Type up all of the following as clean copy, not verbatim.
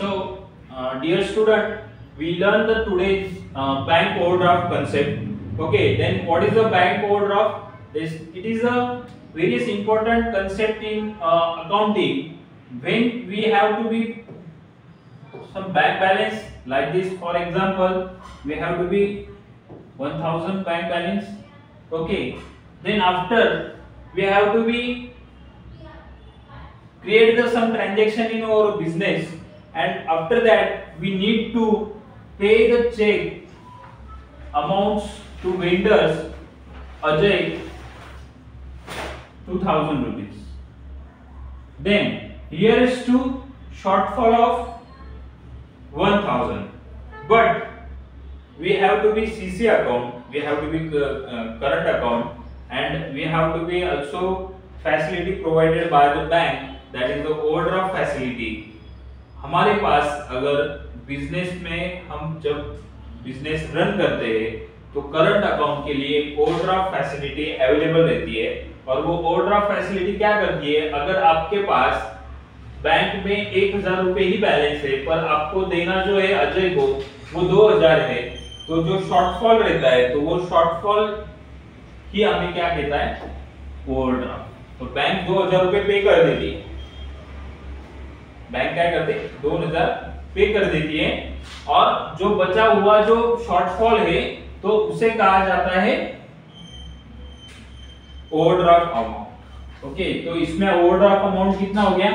Dear student, we learned the today's bank overdraft concept. Okay, then what is the bank overdraft? It is a very important concept in accounting when we have to be some bank balance like this. For example, we have to be 1000 bank balance. Okay, then after we have to be create some transaction in our business, and after that we need to pay the check amounts to vendors Ajay 2000 rupees. Then here is to shortfall of 1000, but we have to be CC account, we have to be current account, and we have to be also facility provided by the bank, that is the overdraft facility. हमारे पास अगर business में हम जब business run करते हैं तो current account के लिए ओवरड्राफ्ट फैसिलिटी अवेलेबल रहती है, और वो ओवरड्राफ्ट फैसिलिटी क्या करती है, अगर आपके पास बैंक में 1000 रुपए ही बैलेंस है पर आपको देना जो है अजय को वो 2000 है, तो जो शॉर्टफॉल रहता है तो वो शॉर्टफॉल ही हमें क्या कहता है, ओवरड्राफ्ट। तो बैंक 2000 रुपए पे कर देती है, बैंक क्या करते 2000 पे कर देती है, और जो बचा हुआ जो शॉर्टफॉल है तो उसे कहा जाता है ओवरड्राफ्ट अमाउंट। ओके, तो इसमें ओवरड्राफ्ट अमाउंट कितना हो गया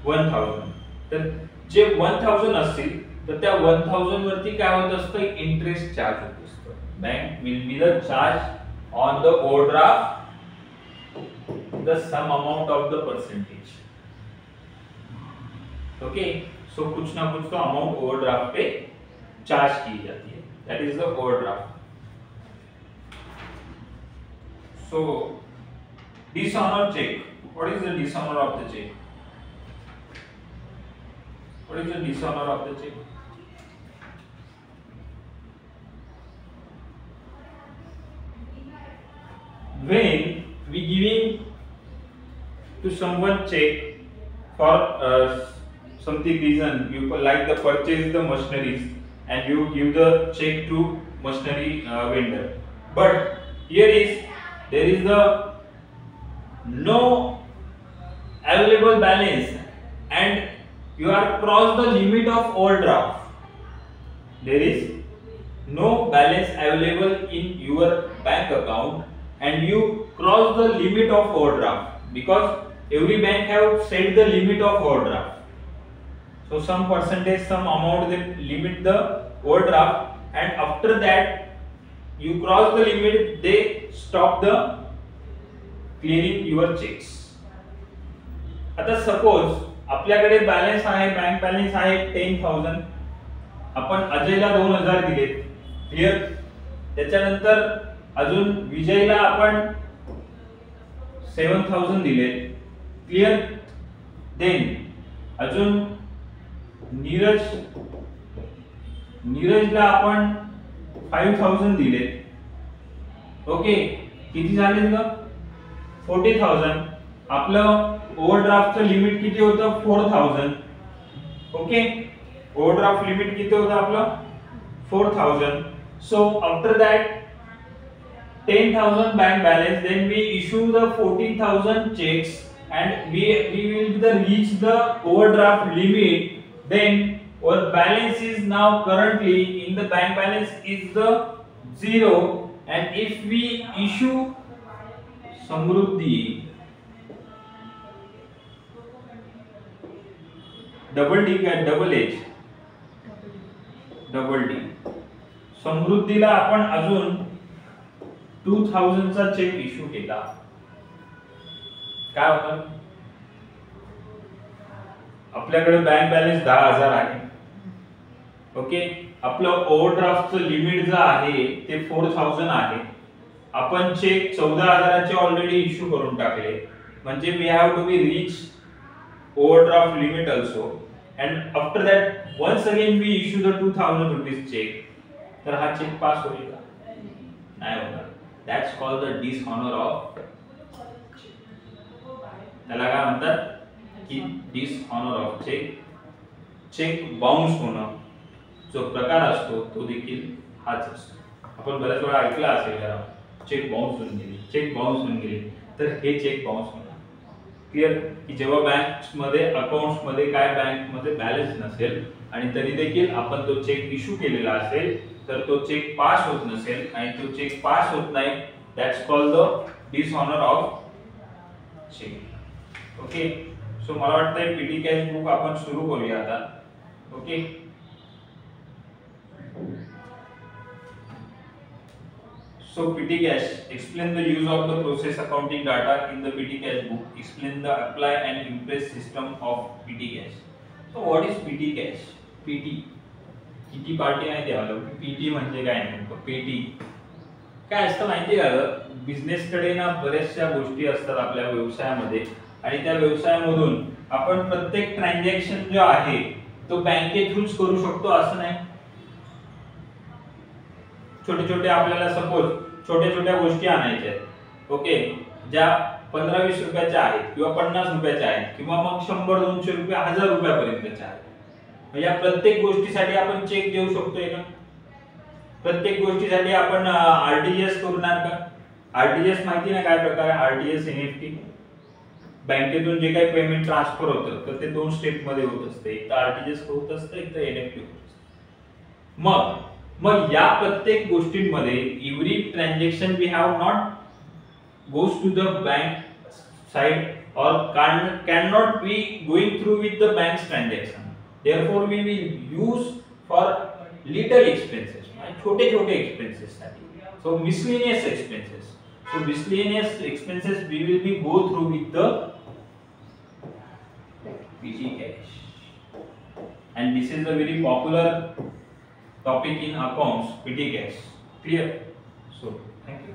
1000। तर जे 1000 असतील तर त्या 1000 वरती काय होत असतं, इंटरेस्ट चार्ज होत असतं। Bank will be the charge on the overdraft the sum amount of the percentage. Okay, so कुछ ना कुछ तो अमाउंट ओवरड्राफ्ट पे चार्ज की जाती है, that is the overdraft. So dishonor check, what is the dishonor of the check? What is the dishonor of the check? When we giving to someone check for something reason, you like the purchase the machineries and you give the check to machinery vendor, but there is the no available balance and you are cross the limit of overdraft. There is no balance available in your bank account and you cross the limit of overdraft, because every bank have set the limit of overdraft. So some percentage, some amount they limit the overdraft, and after that you cross the limit, they stop the clearing your checks. आता suppose आपल्याकडे balance आहे, bank balance आहे 10000, आपण अजयला 2000 दिले, clear. त्याच्यानंतर अजून विजयला आपण 7000 दिले, क्लियर। देन अजून नीरजला आपण 5000 दिले। ओके, किती झाले ग 40000। आपलं ओवरड्राफ्टचं लिमिट किती होतं 4000। ओके, ओवरड्राफ्ट लिमिट किती होतं आपलं 4000। So after that 10,000 bank balance, then we issue the 14,000 checks and we will reach the overdraft limit. Then our balance is now currently in the bank balance is the 0, and if we issue Samruddhi double D का double H double D, समृद्धीला आपण अजून 2000 चा check issue केला, काय होतं, आपल्याकडे bank balance 10000 आहे। Okay, आपलं ओवरड्राफ्टचं लिमिट जे आहे ते 4000 आहे, आपण चेक 14000 चे ऑलरेडी इश्यू करून टाकले, म्हणजे we have to be reach overdraft limit also, and after that once again we issue the 2000 rupees cheque, तर हा चेक पास होईल का, नाही होणार। That's called the dishonor of, त्याला काय म्हणतात की dishonour of cheque, cheque bounce होणं, जो प्रकार असतो तो देखील हाच असतो. आपण बऱ्याच वेळा ऐकलं असेल का चेक बाउन्स होऊन गेली, चेक बाउन्स होऊन गेली, तर हे चेक बाउन्स होणार. क्लिअर की जेव्हा बँक्समध्ये अकाउंट्समध्ये काय बँकमध्ये बॅलन्स नसेल आणि तरी देखील आपण तो चेक इश्यू केलेला असेल तर तो चेक पास होत नसेल आणि तो चेक पास होत नाही, that's called the dishonour of cheque. Okay, so मला वाटतंय पीटी कॅश बुक आपण सुरू करूया आता. Okay, so petty cash, explain the use of the process accounting data in the petty cash book, explain the apply and impress system of petty cash. So what is petty cash? PT किती party माहिती आहे मला, PT म्हणजे काय नेमकं, पेटी काय असतं माहिती आहे का? बिझनेस कडे ना बऱ्याचशा गोष्टी असतात आपल्या व्यवसायामध्ये आणि त्या व्यवसायामधून आपण प्रत्येक ट्रान्झॅक्शन जो आहे तो बँकेतूनच करू शकतो असं नाही. छोटे छोटे आपल्याला सपोज छोट्या छोट्या गोष्टी आणायच्या आहेत, ओके, ज्या 15-20 रुपयाच्या आहेत किंवा 50 रुपयाच्या आहेत किंवा मग 100-200 रुपये 1000 रुपयापर्यंतच्या आहेत. या प्रत्येक गोष्टीसाठी आपण चेक देऊ शकतोय का? प्रत्येक गोष्टीसाठी आपण आरटीजीएस करणार का? आरटीजीएस माहिती ना काय प्रकार आहे? आरटीजीएस एनईएफटी, बँकेतून जे काही पेमेंट ट्रान्सफर होतं तर ते 2 स्टेप मध्ये होत असते, एक तर आरटीजीएस होत असतं, एक तर एनईएफटी होत असतं. मग या प्रत्येक गोष्टींमध्ये every transaction we have not goes to the bank side or can not be going through with the bank's transaction. Therefore we will use for little expenses, छोटे छोटे एक्सपेन्सेस साठी. So miscellaneous expenses, so miscellaneous expenses we will be go through with the PT cash, and this is a very popular topic in accounts, petty cash. Clear? So thank you.